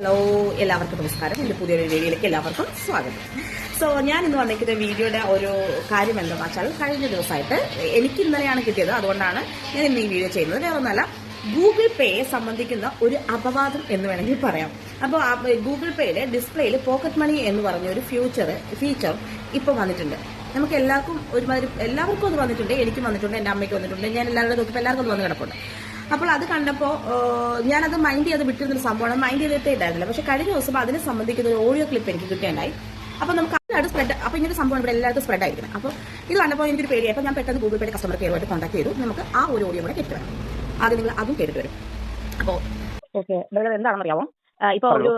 Hello, എല്ലാവർക്കും നമസ്കാരം. എൻ്റെ പുതിയൊരു വീഡിയോയിലേക്ക് എല്ലാവർക്കും സ്വാഗതം. ഞാൻ ഇന്ന് വന്നിരിക്കുന്ന വീഡിയോയുടെ ഒരു കാര്യം എന്താണെന്ന് വെച്ചാൽ, കഴിഞ്ഞ ദിവസമായിട്ട് എനിക്ക് ഇന്നലെയാണ് കിട്ടിയത്, അതുകൊണ്ടാണ് ഞാൻ ഇന്ന് ഈ വീഡിയോ ചെയ്യുന്നത്. വേറെ ഒന്നല്ല, ഗൂഗിൾ പേയെ സംബന്ധിക്കുന്ന ഒരു അപവാദം എന്ന് വേണമെങ്കിൽ പറയാം. അപ്പോൾ ഗൂഗിൾ പേയിലെ ഡിസ്പ്ലേയിൽ പോക്കറ്റ് മണി എന്ന് പറഞ്ഞ ഒരു ഫീച്ചർ ഇപ്പോൾ വന്നിട്ടുണ്ട്. നമുക്ക് എല്ലാവർക്കും അത് വന്നിട്ടുണ്ട്. എനിക്കും വന്നിട്ടുണ്ട്, എൻ്റെ അമ്മയ്ക്ക് വന്നിട്ടുണ്ട്. ഞാൻ എല്ലാവരുടെ നോക്കിയപ്പോൾ എല്ലാവർക്കും അത് വന്ന് കിടപ്പുണ്ട്. അപ്പോൾ അത് കണ്ടപ്പോൾ ഞാനത് മൈൻഡ് ചെയ്ത് വിട്ടിരുന്നൊരു സംഭവമാണ്, മൈൻഡ് ചെയ്തിട്ടേ ഉണ്ടായിരുന്നില്ല. പക്ഷെ കഴിഞ്ഞ ദിവസം അതിനെ സംബന്ധിക്കുന്ന ഒരു ഓഡിയോ ക്ലിപ്പ് എനിക്ക് കിട്ടിയുണ്ടായി. അപ്പോൾ നമുക്ക് അതിനോട് സ്പ്രെഡ്, അപ്പോൾ ഇങ്ങനെ സംഭവം ഇവിടെ എല്ലാവർക്കും സ്പ്രെഡ് ആയിരിക്കണം. അപ്പോൾ ഇത് കണ്ടപ്പോൾ എനിക്കൊരു പേടിയായി. അപ്പോൾ ഞാൻ പെട്ടെന്ന് ഗൂഗിൾ പേയുടെ കസ്റ്റമർ കെയറുമായിട്ട് കോൺടാക്ട് ചെയ്തു. നമുക്ക് ആ ഒരു ഓഡിയോ കൂടെ കേട്ട് വരാം. ആദ്യം നിങ്ങൾ അതും കേട്ടിട്ട് വരും. അപ്പോൾ ഓക്കെ, എന്താണെന്ന് അറിയാമോ? ഇപ്പൊ ഒരു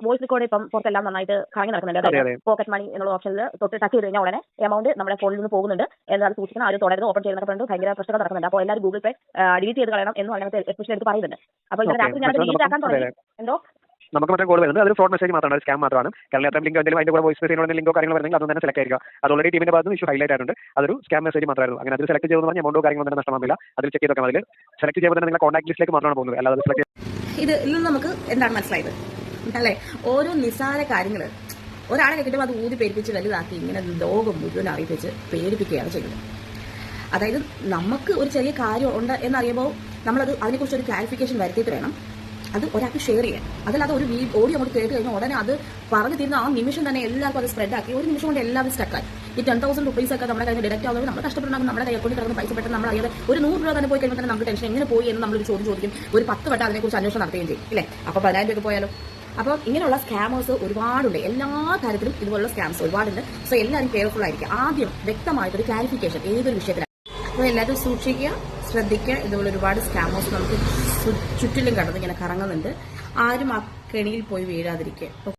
വോയിസ് റെക്കോർഡ് ഇപ്പം പുറത്തെല്ലാം നന്നായിട്ട് കറങ്ങി നടക്കുന്നുണ്ട്. പോക്കറ്റ് മണി എന്നുള്ള ഓപ്ഷനിൽ തൊട്ട് ടച്ച് ചെയ്ത് കഴിഞ്ഞാൽ ഉടനെ എമൗണ്ട് നമ്മുടെ ഫോണിൽ നിന്ന് പോകുന്നുണ്ട് എന്നത് സൂക്ഷിക്കണം. ആരും തുടരുത്, ഓപ്പൺ ചെയ്യുന്നൊക്കെ പറഞ്ഞിട്ട് ഭയങ്കര പ്രശ്നങ്ങൾ നടക്കുന്നുണ്ട്. അപ്പോൾ എല്ലാവരും ഗൂഗിൾ പേ ഡിലീറ്റ് ചെയ്ത് കളയണം എന്ന് പറയുന്നത് എസ്പെഷ്യലി എടുത്ത് പറയുന്നുണ്ട്. അപ്പോൾ ഇന്നലെ രാത്രി ഞാൻ ഡിലീറ്റ് ആക്കാൻ തുടങ്ങി. എന്തോ നമുക്ക് മറ്റേ കോൾ വരുന്നത്, അതൊരു ഫ്രോഡ് മെസ്സേജ് മാത്രമാണ്, സ്കാം മാത്രമാണ്. കാരണം എത്ര ലിങ്കോ എന്തെങ്കിലും അതിന്റെ കൂടെ വോയിസ് മെസ്സേജ് ലിങ്കോ കാര്യങ്ങൾ വരുന്നെങ്കിൽ അതൊന്നും തന്നെ സെലക്ട് ചെയ്യുക. അത് ഓൾറെഡി ടീമിന്റെ ഭാഗത്ത് ഇഷ്യൂ ഹൈലൈറ്റ് ആയിട്ടുണ്ട്. അതൊരു സ്കാം മെസ്സേജ് മാത്രമായിരുന്നു. അങ്ങനെ അത് സെലക്ട് ചെയ്തെന്ന് പറഞ്ഞാൽ എമൗണ്ടോ കാര്യങ്ങളൊന്നും തന്നെ നഷ്ടമാകില്ല. അതിൽ ചെക്ക് ചെയ്തൊക്കെ അതിൽ സെലക്ട് ചെയ്യുമ്പോൾ തന്നെ നിങ്ങളുടെ കോൺടാക്ട് ലിസ്റ്റിലേക്ക് മാത്രമാണ് പോകുന്നത്. അല്ലാതെ സെലക്ട് ഇതിൽ നിന്ന് നമുക്ക് എന്താണ് മനസ്സിലായത് അല്ലേ? ഓരോ നിസ്സാര കാര്യങ്ങൾ ഒരാളെ കിട്ടുമ്പോൾ അത് ഊതി പേരിപ്പിച്ച് വലുതാക്കി ഇങ്ങനെ ലോകം മുഴുവൻ അറിയിപ്പിച്ച് പേടിപ്പിക്കുകയാണ് ചെയ്യുന്നത്. അതായത് നമുക്ക് ഒരു ചെറിയ കാര്യം ഉണ്ട് എന്നറിയുമ്പോൾ നമ്മളത് അതിനെക്കുറിച്ച് ഒരു ക്ലാരിഫിക്കേഷൻ വരുത്തിയിട്ട് വേണം അത് ഒരാൾക്ക് ഷെയർ ചെയ്യാൻ. അതല്ലാതെ ഒരു ഓഡിയോ അങ്ങോട്ട് കേട്ട് കഴിഞ്ഞാൽ ഉടനെ അത് പറഞ്ഞു തീരുന്ന ആ നിമിഷം തന്നെ എല്ലാവർക്കും അത് സ്പ്രെഡ് ആക്കി ഒരു നിമിഷം കൊണ്ട് എല്ലാവരും സ്റ്റക്കായി. ഈ 10,000 rupees ഒക്കെ നമ്മുടെ കയ്യിൽ ഡിഡക്റ്റ് ആവുന്നത് നമ്മൾ കഷ്ടപ്പെട്ടുണ്ടാകും. നമ്മുടെ കൈ അക്കൗണ്ടിൽ കിടക്കുന്ന പൈസ പെട്ടെന്ന് നമ്മൾ അറിയാതെ ഒരു 100 രൂപ തന്നെ പോയി കഴിയുമ്പോൾ തന്നെ നമുക്ക് ടെൻഷൻ എങ്ങനെ പോയി എന്ന് നമ്മളൊരു ചോദിക്കും. ഒരു 10 വട്ടം അതിനെക്കുറിച്ച് അന്വേഷണം നടത്തുകയും ചെയ്യും, ഇല്ലേ? അപ്പോൾ 10,000 രൂപ പോയാലോ? അപ്പോൾ ഇങ്ങനെയുള്ള സ്കാമേഴ്സ് ഒരുപാടുണ്ട്. എല്ലാ കാര്യത്തിലും ഇതുപോലുള്ള സ്കാംസ് ഒരുപാടുണ്ട്. സോ എല്ലാവരും കെയർഫുൾ ആയിരിക്കും. ആദ്യം വ്യക്തമായിട്ടൊരു ക്ലാരിഫിക്കേഷൻ ഏതൊരു വിഷയത്തിലാണ്. അപ്പോൾ എല്ലാവരും സൂക്ഷിക്കുക, ശ്രദ്ധിക്കുക. ഇതുപോലെ ഒരുപാട് സ്കാമേഴ്സ് നമുക്ക് ചുറ്റിലും കടന്ന് ഇങ്ങനെ കറങ്ങുന്നുണ്ട്. ആരും ആ കെണിയിൽ പോയി വീഴാതിരിക്കുക.